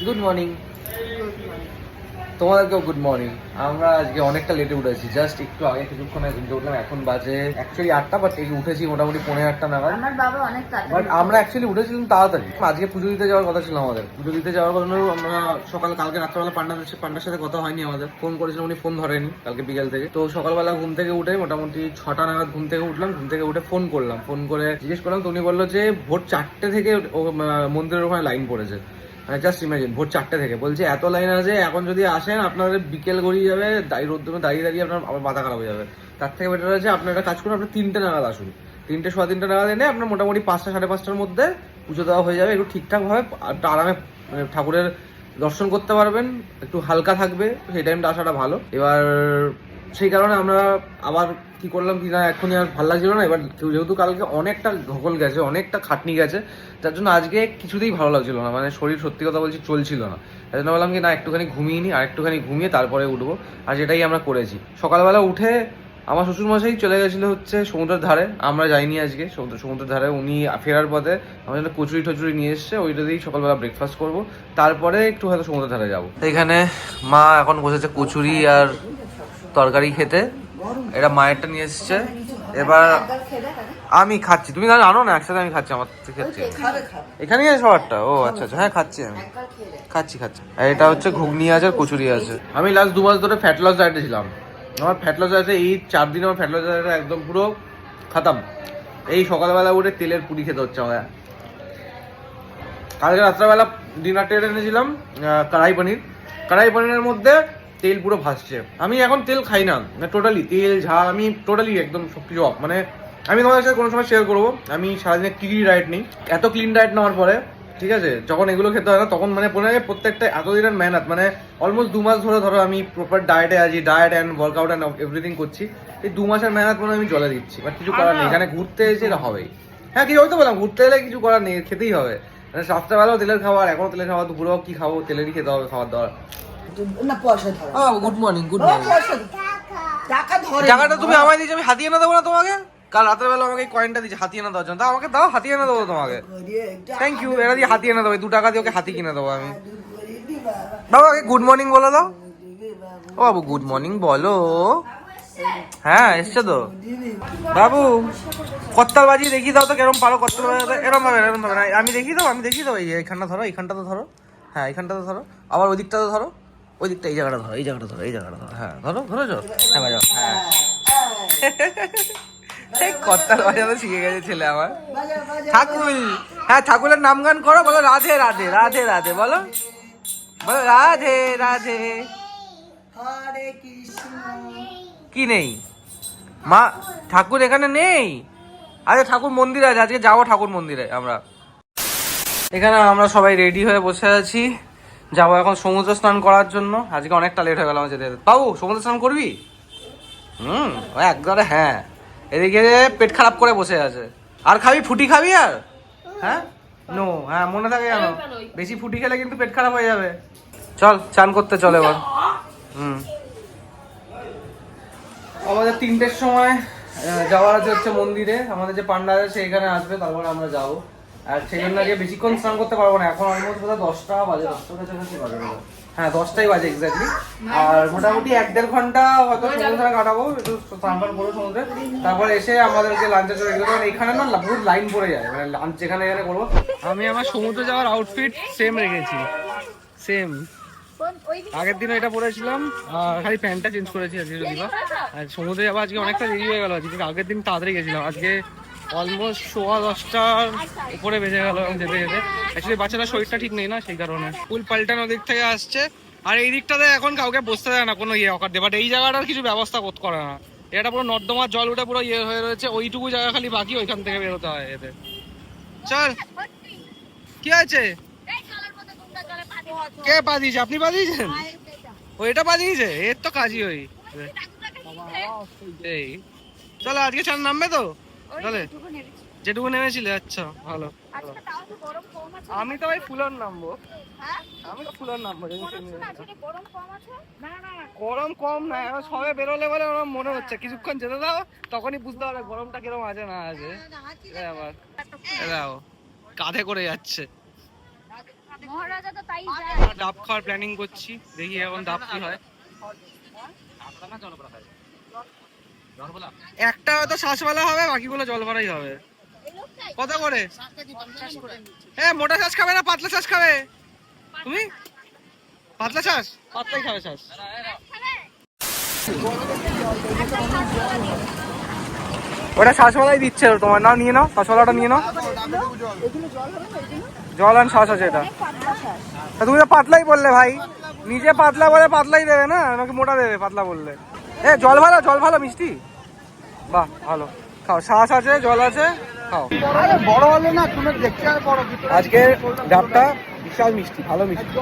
Good morning. তোমাদেরকেও good morning. আমরা আজকে অনেকটা লেটে উঠেছি, জাস্ট একটু আগে কিছুক্ষণ আগে ঘুমতে উঠলাম। এখন বাজে অ্যাকচুয়ালি 8টা, বাট এই উঠেছি মোটামুটি 8:45 নাগাদ। আমার বাবা অনেক তাড়াতাড়ি, বাট আমরা অ্যাকচুয়ালি উঠেছিলাম তাড়াতাড়ি। আজকে পুজো দিতে যাওয়ার কথা ছিল আমাদের। পুজো দিতে যাওয়ার কারণে আমরা কালকে রাত্রেবেলা পান্ডার সাথে কথা হয়নি আমাদের। ফোন করেছিলাম, উনি ফোন ধরেনি কালকে বিকেল থেকে। তো সকালবেলা ঘুম থেকে উঠে মোটামুটি 6টা নাগাদ ঘুম থেকে উঠলাম। ঘুম থেকে উঠে ফোন করলাম, ফোন করে জিজ্ঞেস করলাম। তো উনি বললো যে ভোর 4টে থেকে মন্দিরের ওখানে লাইন পড়েছে। জাস্ট ইমাজিন, ভোর 4টে থেকে বলছে এত লাইন আছে, এখন যদি আসেন আপনাদের বিকেল গড়িয়ে যাবে, রোদ্দুরে দাঁড়িয়ে দাঁড়িয়ে আপনার আবার মাথা খারাপ হয়ে যাবে। তার থেকে বেটার আছে আপনার একটা কাজ করুন, আপনার 3টে নাগাদ আসুন। 3টে সোয়া 3টে নাগাদ এনে আপনার মোটামুটি 5টা সাড়ে 5টার মধ্যে পুজো দেওয়া হয়ে যাবে। একটু ঠিকঠাকভাবে একটু আরামে মানে ঠাকুরের দর্শন করতে পারবেন, একটু হালকা থাকবে, সেই টাইমটা আসাটা ভালো। এবার সেই কারণে আমরা আবার কি করলাম কি না, এখনই আর ভালো লাগছিল না। এবার যেহেতু কালকে অনেকটা ধকল গেছে, অনেকটা খাটনি গেছে, যার জন্য আজকে কিছুতেই ভালো লাগছিল না, মানে শরীর সত্যি কথা বলছি চলছিল না। তাই জন্য বললাম কি না, একটুখানি ঘুমিয়ে নিই, আর একটুখানি ঘুমিয়ে তারপরে উঠবো। আর যেটাই আমরা করেছি। সকালবেলা উঠে আমার শ্বশুরমশাই চলে গেছিল হচ্ছে সমুদ্রের ধারে। আমরা যাইনি আজকে সমুদ্রের ধারে। উনি ফেরার পথে আমার জন্য কচুরি টচুরি নিয়ে এসছে, ওইটা দিয়েই সকালবেলা ব্রেকফাস্ট করবো, তারপরে একটু হয়তো সমুদ্রের ধারে যাবো। এখানে মা এখন বসেছে কচুরি আর তরকারি খেতে। এটা মায়েরটা নিয়ে এসছে। এবার আমি খাচ্ছি, তুমি তাহলে আনো না, একসাথে আমি খাচ্ছি। আমার থেকে খাচ্ছি এখানেই আছে সবারটা। ও আচ্ছা আচ্ছা, হ্যাঁ খাচ্ছি, আমি খাচ্ছি। আর এটা হচ্ছে ঘুগনি আছে আর কচুরি আছে। আমি লাস্ট 2 মাস ধরে ফ্যাট লস ডায়েটে ছিলাম। আমার ফ্যাট লস ডায়েটে এই 4 দিন আমার ফ্যাট লস ডায়েটে একদম পুরো খাতাম। এই সকালবেলা উঠে তেলের পুরি খেতে হচ্ছে আমার। কালকে রাত্রেবেলা ডিনারটা এনেছিলাম কড়াই পনিরের মধ্যে তেল পুরো ভাসছে। আমি এখন তেল খাই না, টোটালি তেল ঝাল আমি টোটালি একদম সব কিছু অফ। মানে আমি তোমাদের সাথে কোনো সময় শেয়ার করবো আমি সারাদিনে কি ডায়েট নিই। এত ক্লিন ডায়েট নেওয়ার পরে ঠিক আছে, যখন এগুলো খেতে হয় না তখন মানে মনে হয় প্রত্যেকটা এতদিনের মেহনত, মানে অলমোস্ট 2 মাস ধরে ধরো আমি প্রপার ডায়েটে আছি, diet and workout and everything করছি। এই 2 মাসের মেহনত মনে আমি জলে দিচ্ছি, বাট কিছু করার নেই। এখানে ঘুরতে এসে এটা হবেই। হ্যাঁ, কিছু হয়তো বললাম, ঘুরতে এলে কিছু করার নেই, খেতেই হবে। মানে রাত্রেবেলাও তেলের খাবার, এখনো তেলের খাবার, দুপুরেও কি খাবো, তেলেরই খেতে হবে খাবার দাবার। Good morning, good morning. টাকাটা তুমি আমায় দিয়েছো, আমি হাতিয়ে না দেবো না তোমাকে? কাল রাতের বেলা আমাকে এই কয়েনটা দিয়েছে হাতিয়ে না দেওয়ার জন্য, তা আমাকে দাও, হাতিয়ে না দেবো তোমাকে। Thank you. এটা দিয়ে হাতিয়ে না দেবো, 2 টাকা দিয়ে ওকে হাতি কিনে দেবো আমি। বাবা আগে গুড মর্নিং বলে দাও। ও বাবু গুড মর্নিং বলো। হ্যাঁ এসছে তো বাবু। কত্তাল বাজিয়ে দেখিয়ে দাও তো কেরম পারো কত্তাল বাজাতে। এরম ভাবে না, আমি দেখিয়ে দাও। এই এইখানটা ধরো, এইখানটা তো ধরো। হ্যাঁ এইখানটা তো ধরো, আবার ওই দিকটা তো ধরো, ওই দিকটা, এই জায়গাটা ধরো, এই জায়গাটা ধরো। হ্যাঁ ধরেছো। হ্যাঁ বাজাও। হ্যাঁ কত্তাল বাজাতে শিখে গেছে ছেলে আমার। ঠাকুর, হ্যাঁ ঠাকুরের নাম গান করো, বলো রাধে রাধে রাধে রাধে, বলো রাধে রাধে। কি নেই মা? ঠাকুর এখানে নেই। আরে ঠাকুর মন্দিরে আছে, আজকে যাবো ঠাকুর মন্দিরে আমরা। এখানে আমরা সবাই রেডি হয়ে বসে আছি, যাবো এখন সমুদ্র স্নান করার জন্য। আজকে অনেকটা লেট হয়ে গেল আমার যেতে। বাবু সমুদ্র স্নান করবি? একবারে হ্যাঁ। এদিকে পেট খারাপ করে বসে আছে। আর খাবি ফুটি খাবি আর? হ্যাঁ নো, হ্যাঁ মনে থাকে জানো, বেশি ফুটি খেলে কিন্তু পেট খারাপ হয়ে যাবে। চল চান করতে চল এবার। আমাদের 3টের সময় যাওয়ার আছে হচ্ছে মন্দিরে। আমাদের যে পান্ডা আছে সেইখানে আসবে, তারপরে আমরা যাবো। আর সেই জন্য আগে বেশিক্ষণ স্নান করতে পারবো না। এখন অলমোস্ট বোধহয় 10টা বাজে, 10টার কাছাকাছি বাজে। হ্যাঁ 10টাই বাজে এক্স্যাক্টলি। আর মোটামুটি 1-1.5 ঘন্টা হয়তো সমুদ্রে কাটাবো, একটু স্নান টান করবো সমুদ্রে। তারপর এসে আমাদেরকে লাঞ্চে চলে গেলো, কারণ এখানে না বহুত লাইন পড়ে যায়, মানে লাঞ্চ যেখানে করবো। আমি আমার সমুদ্রে যাওয়ার আউটফিট সেম রেখেছি, সেম। আগের দিন এটা পরেছিলাম, খালি প্যান্টটা চেঞ্জ করেছি আজকে। যদি বা আর সমুদ্রে যাবো আজকে অনেকটা দেরি হয়ে গেল আজকে। আগের দিন তাড়াতাড়ি গেছিলাম, আজকে অলমোস্ট 10:15 উপরে বেজে গেল যেতে যেতে। অ্যাকচুয়ালি বাচ্চাটার শরীরটা ঠিক নেই না, সেই কারণে ফুল পাল্টানো দিক থেকে আসছে। আর এই দিকটাতে এখন কাউকে বসতে দেয় না কোনো অকার দিয়ে, বাট এই জায়গাটার কিছু ব্যবস্থা করতে করে না। এটা পুরো নর্দমার জল উঠে পুরো হয়ে রয়েছে, ওইটুকু জায়গা খালি বাকি, ওইখান থেকে বেরোতে হয় এতে। চল কি আছে? কে পা দিয়েছে? আপনি পা দিয়েছেন? ওইটা পা দিয়েছে, এর তো কাজই ওই। এই চলো আজকে চান নামবে তো তাহলে, যেটুকু নেমেছিলে। আচ্ছা ভালো। আমি তো ভাই ফুলন নামবো, আমি তো ফুলন নামবো। গরম কম না, এখন সবে বেরোলে বলে আমার মনে হচ্ছে। কিছুক্ষণ যেতে দাও, তখনই বুঝতে পারবে গরমটা কিরকম আছে না আছে। আবার কাঁধে করে যাচ্ছে। মহারাজা তো তাই যায়। ডাব খাওয়ার প্ল্যানিং করছি, দেখি এখন ডাব কি হয়। একটা হয়তো শ্বাসওয়ালা হবে, বাকিগুলো জল ভরাই হবে। কত করে? হ্যাঁ, মোটা শ্বাস খাবে না পাতলা শ্বাস খাবে? তুমি পাতলা শ্বাস? পাতলাই খাবে শ্বাস। ওটা শ্বাসওয়ালাই দিচ্ছে তোমার, নাও নিয়ে নাও, শ্বাসওয়ালাটা নিয়ে নাও। জল আর শ্বাস আছে এটা। তুমি তো পাতলাই বললে ভাই, নিজে পাতলা বলে পাতলাই দেবে না, আমাকে মোটা দেবে পাতলা বললে। এ জল ভালো, জল ভালো মিষ্টি, বাহ ভালো। খাও, শ্বাস আছে, জল আছে, খাও। বড় হলে না তুমি দেখতে আর বড়। আজকে ডাবটা বিশাল মিষ্টি, ভালো মিষ্টি।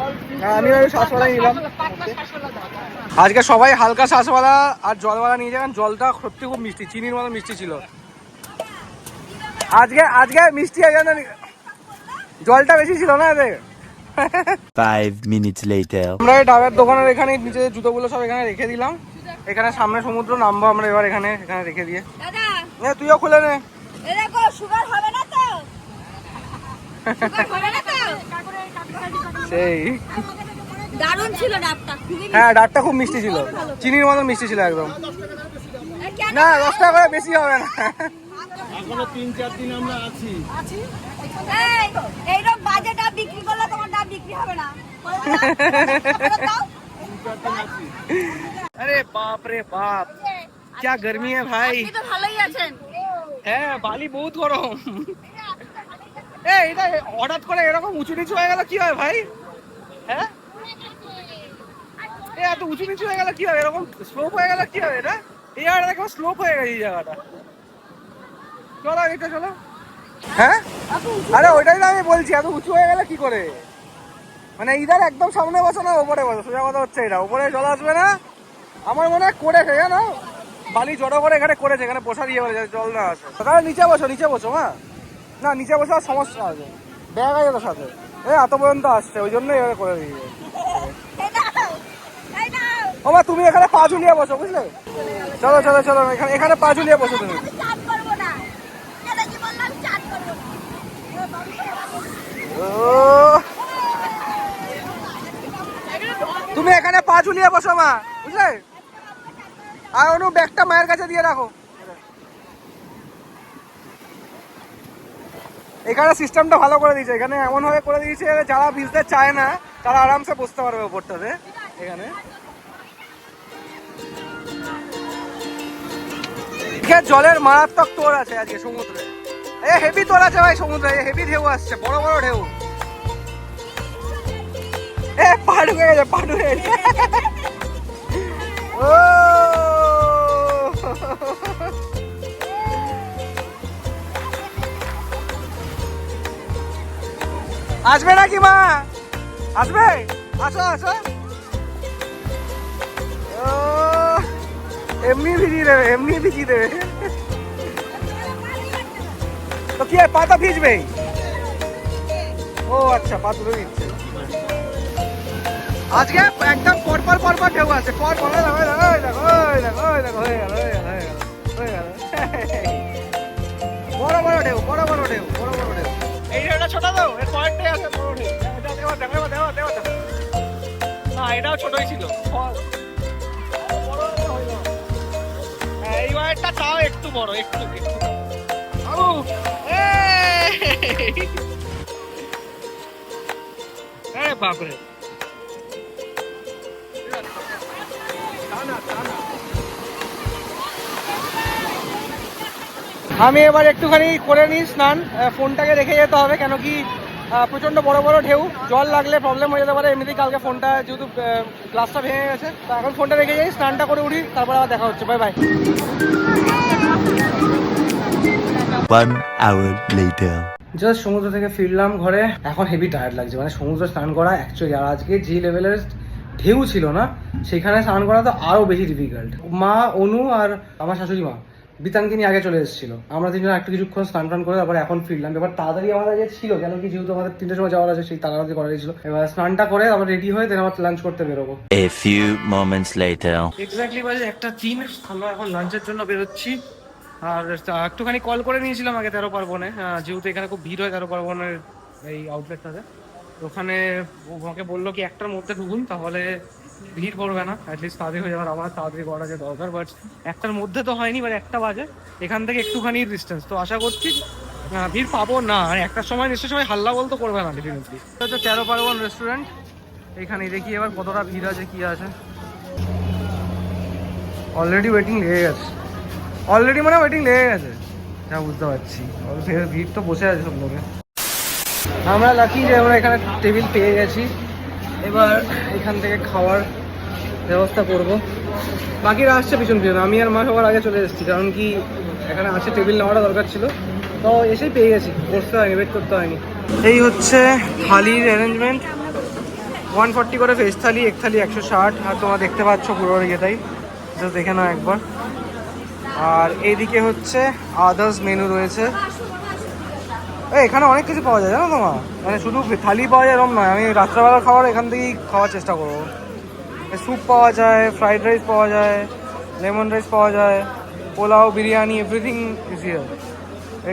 আমি শ্বাসওয়ালাই নিলাম। আজকে সবাই হালকা শ্বাসওয়ালা আর জলওয়ালা নিয়ে যাবেন। জলটা সত্যি খুব মিষ্টি, চিনির মতো মিষ্টি ছিল আজকে। আজকে মিষ্টি জলটা বেশি ছিল না এদের। 5 minutes later. আমরা এই ডাবের দোকানের এখানে নিচে জুতোগুলো সব এখানে রেখে দিলাম। এখানে সামনে সমুদ্র, নামবো আমরা এবার এখানে রেখে দিয়ে। দাদা তুইও খুলে নে। এই দেখো, সুগার হবে না তো? সুগার হবে না তো? সেই দারুণ ছিল ডাবটা, খুবই হ্যাঁ, ডাবটা খুব মিষ্টি ছিল, চিনির মতো মিষ্টি ছিল একদম। কেন? না 10 টাকা করে বেশি হবে না। এখনো 3-4 দিন আমরা আছি। এইরকম বাজে ডাব বিক্রি করলে তোমার ডাব বিক্রি হবে না। আরে বাপ রে বাপ, क्या गर्मी है भाई। আপনি তো ভালোই আছেন। হ্যাঁ, বালি বহুত গরম। এটা হঠাৎ করে এরকম উঁচু নিচু হয়ে গেল কি হয় ভাই? হ্যাঁ, এত উঁচু নিচু হয়ে গেল কি হবে? এরকম স্লোপ হয়ে গেল কি হবে? এটা এই জায়গাটা দেখো স্লোপ হয়ে গেছে, এই জায়গাটা। চলো এটা চলো। হ্যাঁ, আরে ওইটাই তো আমি বলছি, এত উঁচু হয়ে গেলে কি করে? মানে ইধার একদম সামনে বসো না ওপরে বসো, সোজা কথা হচ্ছে এটা। ওপরে জল আসবে না আমার মনে হয়, করেছে জানো, বালি জড়ো করে এখানে করেছে, এখানে বসা দিয়ে বলে জল না আসে। তাহলে নিচে বসো, নিচে বসো। মা না, নিচে বসে আর সমস্যা আছে, ব্যাগ আছে তোর সাথে। এত পর্যন্ত আসছে, ওই জন্যই এবারে করে দিয়েছে। ও মা, তুমি এখানে পা ঝুলিয়ে বসো, বুঝলে? চলো চলো চলো, এখানে পা ঝুলিয়ে বসো তুমি। তুমি এখানে পা ঝুলিয়ে বসো মা, বুঝলে? আর অনু ব্যাগটা মায়ের কাছে দিয়ে রাখো। এখানে সিস্টেমটা ভালো করে দিয়েছে, এখানে এমন ভাবে করে দিয়েছে যারা ভিজতে চায় না তারা আরামসে বসতে পারবে ওপরটাতে। এখানে জলের মারাত্মক তোর আছে আজকে সমুদ্রে। হেভি তোর আছে ভাই সমুদ্রে, হেভি ঢেউ আসছে, বড় বড় ঢেউ। পা ঢুকে গেছে, পা ঢুকে গেছে। ও আসবে নাকি মা? আসবে, আসো আসো। এমনি ভিজিয়ে দেবে, এমনি ভিজিয়ে দেবে। তো কি পাতা ভিজবে? ও আচ্ছা, পা তুলে দিচ্ছে। আজকে একদম পরপর পরপর ঢেউ আছে, পরপর। বড় বড় ঢেউ, বড় বড় ঢেউ, বড় বড় ঢেউ। এই ঢেউটা ছোট তো, এর পয়েন্টটাই আছে বড় ঢেউ। না, এটাও ছোটই ছিল। এই ওয়ারটা তাও একটু বড়, একটু একটু। বাপরে, আমি এবার একটুখানি করে নিই স্নান। ফোনটাকে রেখে যেতে হবে, কেন কি প্রচন্ড বড় বড় ঢেউ, জল লাগলে প্রবলেম হয়ে যেতে পারে। এমনিতেই কালকে ফোনটা যেহেতু গ্লাসটা ভেঙে গেছে, তো এখন ফোনটা রেখে যাই, স্নানটা করে উঠি, তারপর আবার দেখা হচ্ছে। Bye bye. 1 hour later. Just সমুদ্র থেকে ফিরলাম ঘরে, এখন হেভি টায়ার্ড লাগছে। মানে সমুদ্র স্নান করা অ্যাকচুয়ালি, আর আজকে যে লেভেলের ঢেউ ছিল না, সেখানে স্নান করা তো আরো বেশি ডিফিকাল্ট। মা, অনু আর আমার শাশুড়ি মা বিতানকে নিয়ে আগে চলে এসেছিল। আমরা তিনজন একটু কিছুক্ষণ স্নান টান করে তারপরে এখন ফিরলাম। এবার তাড়াতাড়ি আমাদের যে ছিল, কেন কি যেহেতু আমাদের 3টের সময় যাওয়ার আছে, সেই তাড়াতাড়ি করা হয়েছিল। এবার স্নানটা করে আবার রেডি হয়ে দেন আবার লাঞ্চ করতে বেরোবো। A few moments later. Exactly বাজে 1:03। আমরা এখন লাঞ্চের জন্য বেরোচ্ছি। আর একটুখানি কল করে নিয়েছিলাম আগে 13 পার্বণে, যেহেতু এখানে খুব ভিড় হয় 13 পার্বণের এই আউটলেটটাতে। ওখানে আমাকে বললো কি একটার মধ্যে ঢুকুন, তাহলে ভিড় পড়বে না, অ্যাটলিস্ট তাড়াতাড়ি হয়ে যাবে। আমার তাড়াতাড়ি করা যে দরকার, বাট একটার মধ্যে তো হয়নি, বাট 1টা বাজে, এখান থেকে একটুখানি ডিস্টেন্স, তো আশা করছি ভিড় পাবো না। আর একটার সময় নিশ্চয় সবাই হাল্লা বলতে করবে না ডেফিনেটলি। হচ্ছে 13 পার্বণ রেস্টুরেন্ট, এখানে দেখি এবার কতটা ভিড় আছে কি আছে। অলরেডি ওয়েটিং লেগে গেছে, অলরেডি মানে ওয়েটিং লেগে গেছে, যা বুঝতে পারছি। ভিড় তো বসে আছে সব লোকে। আমরা লাকি যে আমরা এখানে টেবিল পেয়ে গেছি, এবার এখান থেকে খাওয়ার ব্যবস্থা করব। বাকিরা আসছে পিছন পিছন, আমি আর মা সবার আগে চলে এসেছি, কারণ কি এখানে আসে টেবিল নেওয়াটা দরকার ছিল, তো এসেই পেয়ে গেছি, বসতে হয়নি, ওয়েট করতে হয়নি। এই হচ্ছে থালির অ্যারেঞ্জমেন্ট, 140 করে ভেজ থালি, এক থালি 160, আর তোমরা দেখতে পাচ্ছ পুরো ইয়েটাই, জাস্ট দেখে নাও একবার। আর এইদিকে হচ্ছে আদার্স মেনু রয়েছে। এখানে অনেক কিছু পাওয়া যায় জানো তোমার, মানে শুধু থালি পাওয়া যায় এরকম নয়। আমি রাত্রেবেলার খাবার এখান থেকেই খাওয়ার চেষ্টা করবো। স্যুপ পাওয়া যায়, ফ্রাইড রাইস পাওয়া যায়, লেমন রাইস পাওয়া যায়, pulao, biryani, everything is here.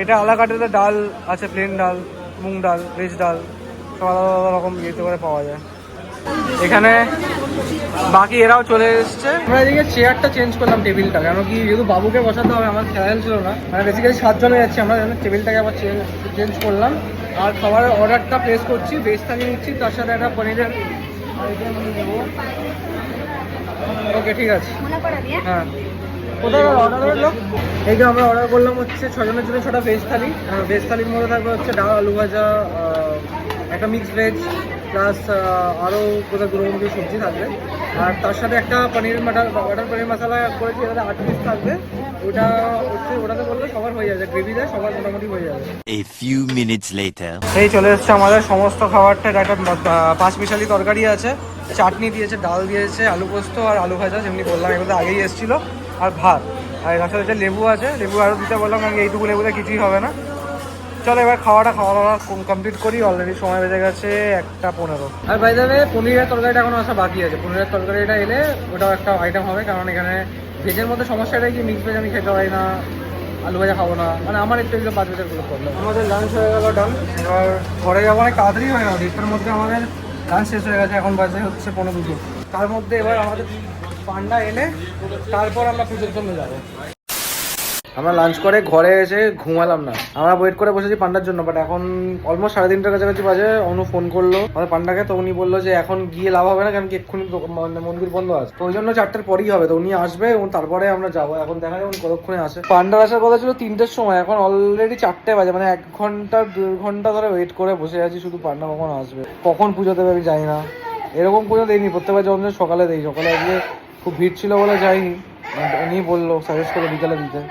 এটা আলাকাটেতে ডাল আছে, প্লেন ডাল, মুগ ডাল, ভেজ ডাল, সব আলাদা আলাদা রকম ইয়েতে করে পাওয়া যায় এখানে। বাকি এরাও চলে এসছে। আমরা এদিকে চেয়ারটা চেঞ্জ করলাম, টেবিলটা, কেন কি যেহেতু বাবুকে বসাতে হবে, আমার খেয়াল ছিল না, মানে বেসিক্যালি 7 জনে যাচ্ছি আমরা, টেবিলটাকে আবার চেঞ্জ করলাম। আর খাবারের অর্ডারটা প্লেস করছি, ভেজ থালি নিচ্ছি, তার সাথে একটা পনিরের আইটেম নেবো। ওকে ঠিক আছে, হ্যাঁ। কোথায় অর্ডার হলো? এই যে আমরা অর্ডার করলাম হচ্ছে 6 জনের জন্য 6টা ভেজ থালি। ভেজ থালির মধ্যে থাকবে হচ্ছে ডাল, আলু ভাজা, একটা মিক্সড ভেজ, প্লাস আরও কোথাও গুঁড়ো সবজি থাকবে, আর তার সাথে একটা পনির বাটার পনির মশলা করেছি, এটাতে 8 পিস থাকবে। ওটা হচ্ছে ওটাতে বললে সবার হয়ে যাবে, গ্রেভি দেয় সবার মোটামুটি হয়ে যাবে। A few minutes later. এই চলে এসছে আমাদের সমস্ত খাবারটা। একটা 5 মিশালি তরকারি আছে, চাটনি দিয়েছে, ডাল দিয়েছে, আলু পোস্ত আর আলু ভাজা, যেমনি বললাম এগুলো আগেই এসেছিলো, আর ভাত, আর এর সাথে লেবু আছে, লেবু আরও দিতে বললাম, কারণ এইটুকু লেবুতে কিছুই হবে না। চলো এবার খাওয়া দাওয়া কমপ্লিট করি, অলরেডি সময় বেজে গেছে 1:15। আর বাই দ্য ওয়ে পনিরের তরকারিটা এখনো আসা বাকি আছে, পনিরের তরকারিটা এলে ওটাও একটা আইটেম হবে, কারণ এখানে ভেজের মধ্যে সমস্যাটাই কি মিক্স ভেজ আমি খেতে পারি না, আলু ভাজা খাবো না, মানে আমার একটু এগুলো 5 বছরগুলো প্রবলেম। আমাদের লাঞ্চ হয়ে গেল ডান, এবার ঘরে যাবো। অনেক তাড়াতাড়ি হয় না, 1টার মধ্যে আমাদের লাঞ্চ শেষ হয়ে গেছে, এখন বাজে হচ্ছে 1:15। তার মধ্যে এবার আমাদের পান্ডা এলে তারপর আমরা পুজোর জন্য যাবো। আমরা লাঞ্চ করে ঘরে এসে ঘুমালাম না, আমরা ওয়েট করে বসেছি পান্ডার জন্য, বাট এখন অলমোস্ট 3:30টার কাছাকাছি বাজে। অনু ফোন করলো আমাদের পান্ডাকে, তো উনি বললো যে এখন গিয়ে লাভ হবে না, কারণ কি এক্ষুনি মন্দির বন্ধ আছে, তো ওই জন্য 4টার পরেই হবে, তো উনি আসবে এবং তারপরে আমরা যাবো। এখন দেখা যাবে উনি কতক্ষণে আসে। পান্ডার আসার কথা ছিল 3টের সময়, এখন অলরেডি 4টে বাজে, মানে 1 ঘন্টা 2 ঘন্টা ধরে ওয়েট করে বসে আছি শুধু পান্ডা কখন আসবে, কখন পুজো দেবে আমি জানি না। এরকম পুজো দেয়নি, প্রত্যেকবার যখন সকালে দেই, সকালে আজকে খুব ভিড় ছিল বলে যাইনি, উনি বললো সাজেস্ট করে বিকালে দিতে।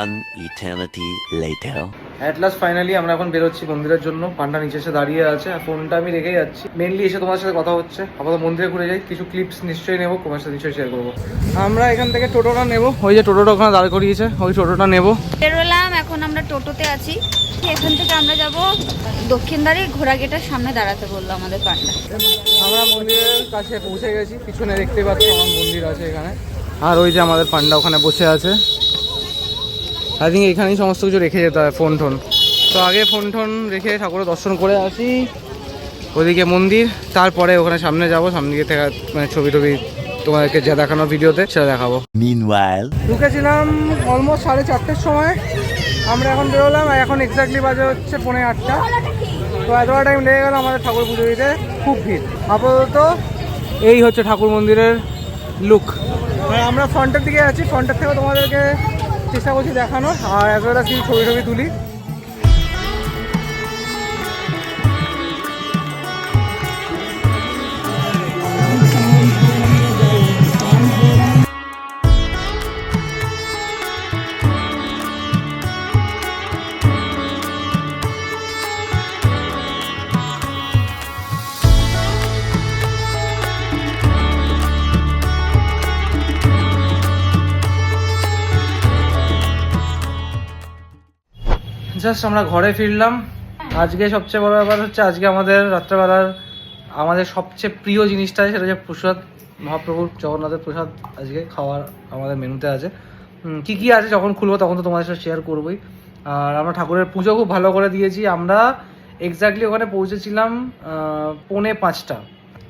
One eternity later. At last finally আমরা এখন বেরোচ্ছি মন্দিরের জন্য। পান্ডা নিচে এসে দাঁড়িয়ে আছে, আর ফোনটা আমি রেখে যাচ্ছি, মেনলি এসে তোমার সাথে কথা হচ্ছে। আপাতত মন্দিরে ঘুরে যাই, কিছু ক্লিপস নিশ্চয়ই নেবো, তোমার সাথে নিশ্চয়ই শেয়ার করবো। আমরা এখান থেকে টোটোটা নেবো, ওই যে টোটোটা ওখানে দাঁড় করিয়েছে, ওই টোটোটা নেবো। বেরোলাম, এখন আমরা টোটোতে আছি। এখান থেকে আমরা যাব দক্ষিণদ্বারে, ঘোড়া গেটের সামনে দাঁড়াতে বললো আমাদের পান্ডা। আমরা মন্দিরের কাছে পৌঁছে গেছি, পিছনে দেখতে পাচ্ছি আমার মন্দির আছে এখানে, আর ওই যে আমাদের পান্ডা ওখানে বসে আছে। আই থিঙ্ক এখানেই সমস্ত কিছু রেখে যেতে হয়, ফোন টোন, তো আগে ফোন টোন রেখে ঠাকুরের দর্শন করে আসি, ওদিকে মন্দির, তারপরে ওখানে সামনে যাব, সামনে গিয়ে থেকে মানে ছবি টবি তোমাদেরকে যা দেখানো ভিডিওতে সেটা দেখাবো। Meanwhile. ঢুকেছিলাম অলমোস্ট 4:30টার সময়, আমরা এখন বেরোলাম, আর এখন এক্স্যাক্টলি বাজে হচ্ছে 8:45। তো এতটা টাইম লেগে গেল আমাদের ঠাকুর পুজো দিতে, খুব ভিড়। আপাতত এই হচ্ছে ঠাকুর মন্দিরের লুক। আর আমরা ফ্রন্টের দিকে আছি, ফ্রন্টের থেকে তোমাদেরকে চেষ্টা করছি দেখানোর, আর এতটা কি ছবি টবি তুলি। জাস্ট আমরা ঘরে ফিরলাম। আজকে সবচেয়ে বড় ব্যাপার হচ্ছে, আজকে আমাদের রাত্রেবেলার আমাদের সবচেয়ে প্রিয় জিনিসটা সেটা হচ্ছে প্রসাদ, মহাপ্রভুর জগন্নাথের প্রসাদ আজকে খাওয়ার আমাদের মেনুতে আছে। কি কি আছে যখন খুলবো তখন তো তোমাদের সাথে শেয়ার করবোই। আর আমরা ঠাকুরের পুজো খুব ভালো করে দিয়েছি। আমরা এক্স্যাক্টলি ওখানে পৌঁছেছিলাম 4:45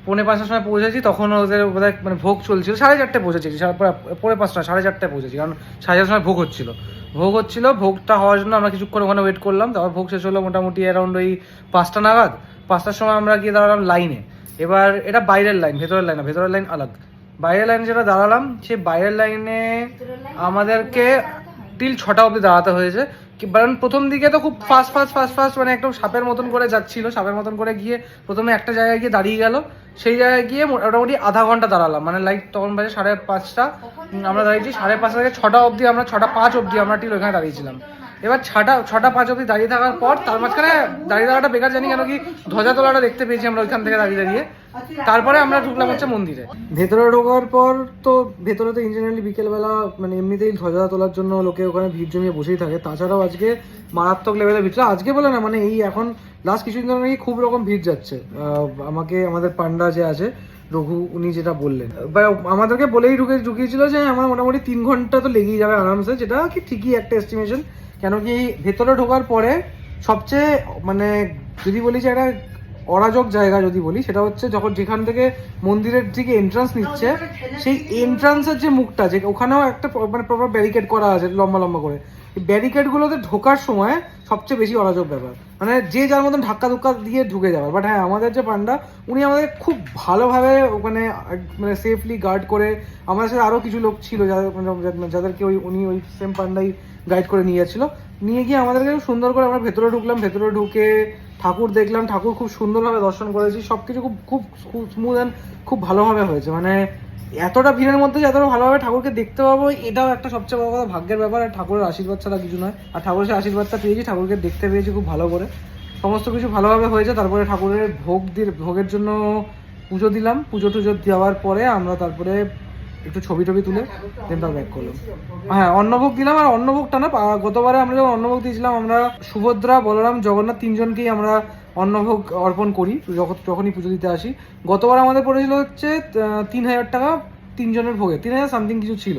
4:45 সময় পৌঁছেছি। তখন ওদের বোধহয় মানে ভোগ চলছিল, 4:30 পৌঁছেছি, 4:45 4:30 পৌঁছেছি, কারণ 4:30 সময় ভোগ হচ্ছিল। ভোগটা হওয়ার জন্য আমরা কিছুক্ষণ ওখানে ওয়েট করলাম। তারপর ভোগ শেষ হলো মোটামুটি অ্যারাউন্ড ওই 5টা নাগাদ। 5টার সময় আমরা গিয়ে দাঁড়ালাম লাইনে। এবার এটা বাইরের লাইন, ভেতরের লাইন না, ভেতরের লাইন আলাদা। বাইরের লাইনে যেটা দাঁড়ালাম, সেই বাইরের লাইনে আমাদেরকে টিল 6টা অবধি দাঁড়াতে হয়েছে। কারণ প্রথম দিকে তো খুব ফাস্ট মানে একদম সাপের মতন করে যাচ্ছিল। সাপের মতন করে গিয়ে প্রথমে একটা জায়গায় গিয়ে দাঁড়িয়ে গেল। সেই জায়গায় গিয়ে মোটামুটি আধা ঘন্টা দাঁড়ালাম, মানে লাইট তখন বাজে 5:30। আমরা দাঁড়িয়েছি 5:30 থেকে 6টা অবধি, আমরা 6:05 অবধি আমরা টিল ওখানে দাঁড়িয়েছিলাম। এবার 6:05 অবধি দাঁড়িয়ে থাকার পর তার মাঝখানে দাঁড়িয়ে থাকাটা বেকার জানি কেন কি ধ্বজা তোলাটা দেখতে পেয়েছি আমরা ওইখান থেকে দাঁড়িয়ে। তারপরে আমরা ঢুকলাম হচ্ছে মন্দিরে। ভেতরে ঢোকার পর তো ভেতরে তো ইঞ্জিনিয়ারলি বিকেলবেলা মানে এমনিতেই ধ্বজা তোলার জন্য লোকে ওখানে ভিড় জমিয়ে বসেই থাকে। তাছাড়াও আজকে মারাত্মক লেভেলের ভিড়, আজকে বলে না মানে এই এখন লাস্ট কিছুদিন ধরে নাকি খুব রকম ভিড় যাচ্ছে। আমাদের পান্ডা যে আছে রঘু, উনি যেটা বললেন বা আমাদেরকে বলেই ঢুকিয়েছিল যে আমার মোটামুটি 3 ঘন্টা তো লেগেই যাবে আরামসে, যেটা কি ঠিকই একটা এস্টিমেশন। কেন কি ভেতরে ঢোকার পরে সবচেয়ে মানে যদি বলি যে একটা অরাজক জায়গা যদি বলি, সেটা হচ্ছে যেখান থেকে মন্দিরের দিকে এন্ট্রান্স নিচ্ছে, সেই এন্ট্রান্সের যে মুখটা, যে ওখানেও একটা মানে প্রপার ব্যারিকেড করা আছে লম্বা লম্বা করে। এই ব্যারিকেডগুলোতে ঢোকার সময় সবচেয়ে বেশি অরাজক ব্যাপার, মানে যে যার মতন ধাক্কা দিয়ে ঢুকে যাওয়ার। বাট হ্যাঁ, আমাদের যে পান্ডা উনি আমাদের খুব ভালোভাবে ওখানে মানে সেফলি গার্ড করে, আমাদের সাথে আরও কিছু লোক ছিল যাদেরকে উনি ওই সেম পান্ডাই গাইড করে নিয়ে যাচ্ছিল। নিয়ে গিয়ে আমাদেরকে সুন্দর করে আমরা ভেতরে ঢুকলাম। ভেতরে ঢুকে ঠাকুর দেখলাম, ঠাকুর খুব সুন্দরভাবে দর্শন করেছি। সব কিছু খুব স্মুথ অ্যান্ড খুব ভালোভাবে হয়েছে। মানে এতটা ভিড়ের মধ্যে যে এতটা ভালোভাবে ঠাকুরকে দেখতে পাবো, এটাও একটা সবচেয়ে বড় কথা, ভাগ্যের ব্যাপার। আর ঠাকুরের আশীর্বাদ ছাড়া কিছু নয়। আর ঠাকুরের সেই আশীর্বাদটা পেয়েছি, ঠাকুরকে দেখতে পেয়েছি খুব ভালো করে। সমস্ত কিছু ভালোভাবে হয়েছে। তারপরে ঠাকুরের ভোগের জন্য পুজো দিলাম। পুজো টুজো দেওয়ার পরে আমরা তারপরে একটু ছবি তুলে দেন তার ব্যাক করলাম। হ্যাঁ, অন্নভোগ দিলাম। আর অন্নভোগটা না, গতবারে আমরা যখন অন্নভোগ দিয়েছিলাম, আমরা সুভদ্রা, বলরাম, জগন্নাথ 3জনকেই আমরা অন্নভোগ অর্পণ করি যখনই পুজো দিতে আসি। গতবার আমাদের পড়েছিল হচ্ছে 3,000 টাকা 3জনের ভোগে, 3,000 সামথিং কিছু ছিল।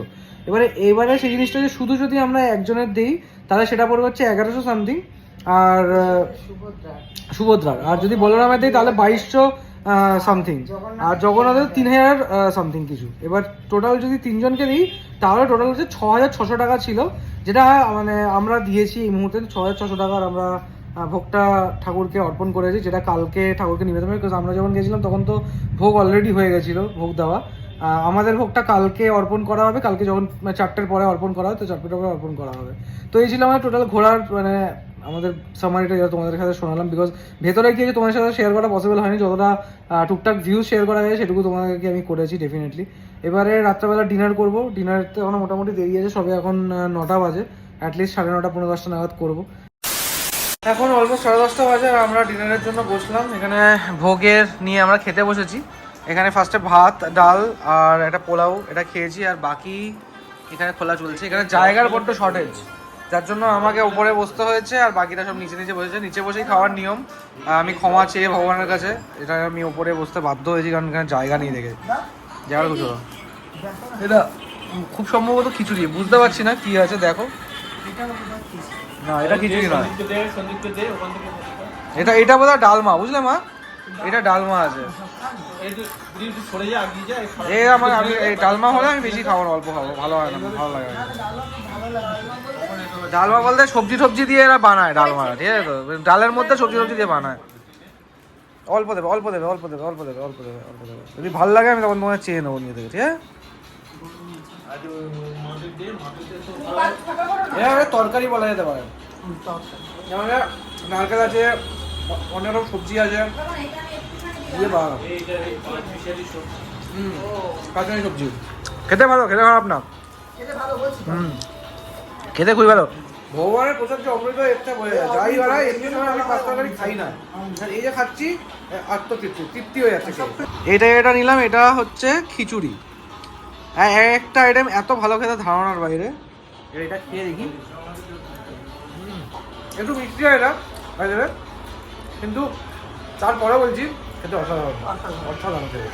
এবারে সেই জিনিসটা যে শুধু যদি আমরা একজনের দিই তাহলে সেটা পড়বে হচ্ছে 1100 সামথিং। আর সুভদ্রার আর যদি বলরামের দিই তাহলে 2200 সামথিং। আর জগন্নাথের 3,000 সামথিং কিছু। এবার টোটাল যদি 3জনকে দিই তাহলে টোটাল হচ্ছে 6,600 টাকা ছিল, যেটা মানে আমরা দিয়েছি এই মুহূর্তে 6,600 টাকার আমরা ভোগটা ঠাকুরকে অর্পণ করেছি, যেটা কালকে ঠাকুরকে নিবেদন করি। বিকজ আমরা যখন গেছিলাম তখন তো ভোগ অলরেডি হয়ে গেছিলো ভোগ দেওয়া। আমাদের ভোগটা কালকে অর্পণ করা হবে, কালকে যখন 4টের পরে অর্পণ করা হবে, তো 4টের পরে অর্পণ করা হবে। তো এই ছিল আমাদের টোটাল ঘোরার মানে আমাদের সামারিটা, যেটা তোমাদের সাথে শোনালাম। বিকজ ভেতরে গিয়ে যে তোমাদের সাথে শেয়ার করা পসিবল হয়নি, যতটা টুকটাক ভিউজ শেয়ার করা যায় সেটুকু তোমাদেরকে আমি করেছি ডেফিনেটলি। এবারে রাত্রেবেলা ডিনার করবো। ডিনারতে এখন মোটামুটি দেরি আছে, সবে এখন 9টা বাজে। অ্যাটলিস্ট 9:30 পৌনে 10টা নাগাদ করবো। এখন অলমোস্ট 10:30 বাজে আর আমরা ডিনারের জন্য বসলাম। এখানে ভোগের নিয়ে আমরা খেতে বসেছি। এখানে ফার্স্টে ভাত, ডাল আর একটা পোলাও এটা খেয়েছি। আর বাকি এখানে খোলা চলছে। এখানে জায়গার বড্ড শর্টেজ, যার জন্য আমাকে উপরে বসতে হয়েছে আর বাকিটা সব নিচে বসেছে। নিচে বসেই খাওয়ার নিয়ম। আমি ক্ষমা চেয়ে ভগবানের কাছে এটা আমি উপরে বসতে বাধ্য হয়েছি, কারণ এখানে জায়গা নেই দেখে। জায়গার কিছু এটা খুব সম্ভবত খিচুড়ি, বুঝতে পারছি না কি আছে। দেখো না, এটা খিচুড়ি নয়, এটা বোধহয় ডালমা, বুঝলে মা? এটা ডালমা আছে। আমি এই ডালমা হলে আমি বেশি খাবো না, অল্প খাবো, ভালো হয় না, ভালো লাগে না। ডালমা বলতে সবজি দিয়ে এরা বানায় ডালমা, ঠিক আছে তো? ডালের মধ্যে সবজি দিয়ে বানায়। অল্প দেবে। যদি ভালো লাগে আমি তখন তোমার চেয়ে নেবো নিয়ে থেকে, ঠিক আছে? তরকারি বলা যেতে পারে। নারকেল আছে, অনেক রকম সবজি আছে, কাঁচানি সবজি। খেতে ভালো, খেতে খারাপ না, খেতে খুবই ভালো। ভগবানের প্রসাদ যে অমৃত একটা বোঝা যায়। যাই হয় এমনি সময় আমি 5 তরকারি খাই না, এই যে খাচ্ছি তৃপ্তি হয়ে যাচ্ছে। এটা নিলাম, এটা হচ্ছে খিচুড়ি। একটা আইটেম এত ভালো খেতে ধারণার বাইরে। এটা খেয়ে দেখি, একটু মিষ্টি হয় এটা বাইরে, কিন্তু তারপরে বলছি খেতে অসাধারণ খেতে।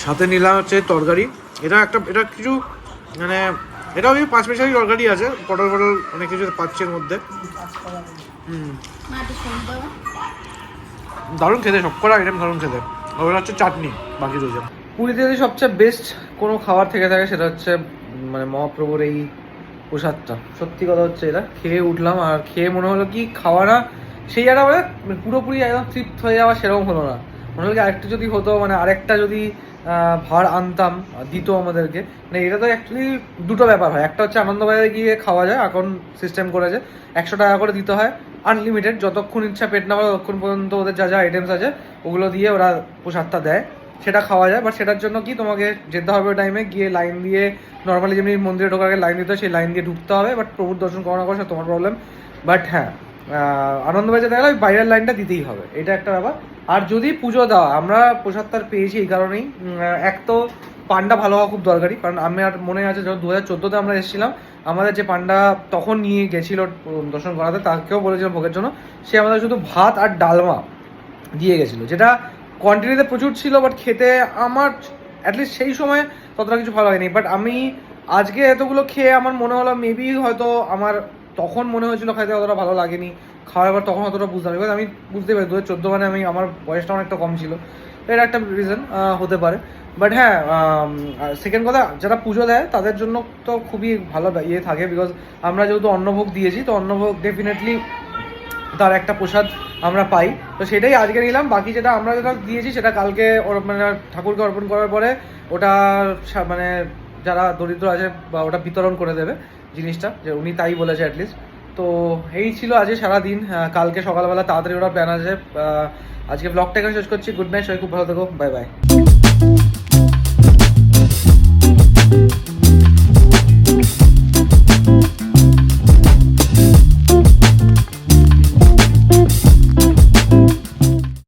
সাথে নিলাম হচ্ছে তরকারি। এটা কিছু মানে এটাও কিছু 5 মিশালি তরকারি আছে, পটল অনেক কিছু পাচ্ছে এর মধ্যে। দারুণ খেতে, সব কটা আইটেম দারুণ খেতে। ওটা হচ্ছে চাটনি, বাকি রয়েছে। পুরীতে যদি সবচেয়ে বেস্ট কোনো খাবার থেকে থাকে সেটা হচ্ছে মানে মহাপ্রভুর এই প্রসাদটা। সত্যি কথা হচ্ছে এটা খেয়ে উঠলাম আর খেয়ে মনে হলো কি খাওয়া না সেই একটা মানে পুরোপুরি একদম তৃপ্ত হয়ে যাওয়া সেরকম হলো না। মনে হলো কি আরেকটু যদি হতো, মানে আরেকটা যদি ভাড় আনতাম দিত আমাদেরকে। মানে এটা তো অ্যাকচুয়ালি দুটো ব্যাপার হয়, একটা হচ্ছে আনন্দবাজারে গিয়ে খাওয়া যায়, এখন সিস্টেম করেছে 100 টাকা করে দিতে হয় আনলিমিটেড, যতক্ষণ ইচ্ছা পেট না ভরে ততক্ষণ পর্যন্ত ওদের যা যা আইটেমস আছে ওগুলো দিয়ে ওরা প্রসাদটা দেয়, সেটা খাওয়া যায়। বাট সেটার জন্য কি তোমাকে যেতে হবে ওই টাইমে গিয়ে লাইন দিয়ে, নর্মালি যেমনি মন্দিরে ঢোকার আগে লাইন দিতে হয় সেই লাইন দিয়ে ঢুকতে হবে। বাট প্রভুর দর্শন করো না করো সেটা তোমার প্রবলেম। বাট হ্যাঁ, আনন্দবাজারে দেখা গেলে বাইরের লাইনটা দিতেই হবে, এটা একটা ব্যাপার। আর যদি পুজো দেওয়া, আমরা প্রসাদটার পেয়েছি এই কারণেই, এক তো পান্ডা ভালো হওয়া খুব দরকারি, কারণ আমি আর মনে আছে যখন 2014-তে আমরা এসেছিলাম, আমাদের যে পান্ডা তখন নিয়ে গেছিল দর্শন করাতে, তাকেও বলেছিলাম ভোগের জন্য, সে আমাদের শুধু ভাত আর ডালমা দিয়ে গেছিলো, যেটা কোয়ান্টিটিতে প্রচুর ছিল, বাট খেতে আমার অ্যাটলিস্ট সেই সময় ততটা কিছু ভালো হয়নি। বাট আমি আজকে এতগুলো খেয়ে আমার মনে হলো মেবি হয়তো আমার তখন মনে হয়েছিল খাইতে অতটা ভালো লাগেনি, খাওয়ার পর তখন অতটা বুঝতাম, বিকজ আমি বুঝতেই পারি 2014 মানে আমার বয়সটা অনেকটা কম ছিল, এটা একটা রিজন হতে পারে। বাট হ্যাঁ, সেকেন্ড কথা, যারা পুজো দেয় তাদের জন্য তো খুবই ভালো ইয়ে থাকে, বিকজ আমরা যেহেতু অন্নভোগ দিয়েছি, তো অন্নভোগ ডেফিনেটলি তার একটা প্রসাদ আমরা পাই, তো সেটাই আজকে নিলাম। বাকি যেটা আমরা যেটা দিয়েছি সেটা কালকে মানে ঠাকুরকে অর্পণ করার পরে ওটা মানে যারা দরিদ্র আছে বা ওটা বিতরণ করে দেবে জিনিসটা, যে উনি তাই বলেছে অ্যাটলিস্ট। তো এই ছিল আজকে সারাদিন, কালকে সকালবেলা তাড়াতাড়ি ওটা প্ল্যান আছে। আজকে ব্লগটা এখানে শেষ করছি। গুড নাইট, সবাই খুব ভালো থেকো, বাই বাই।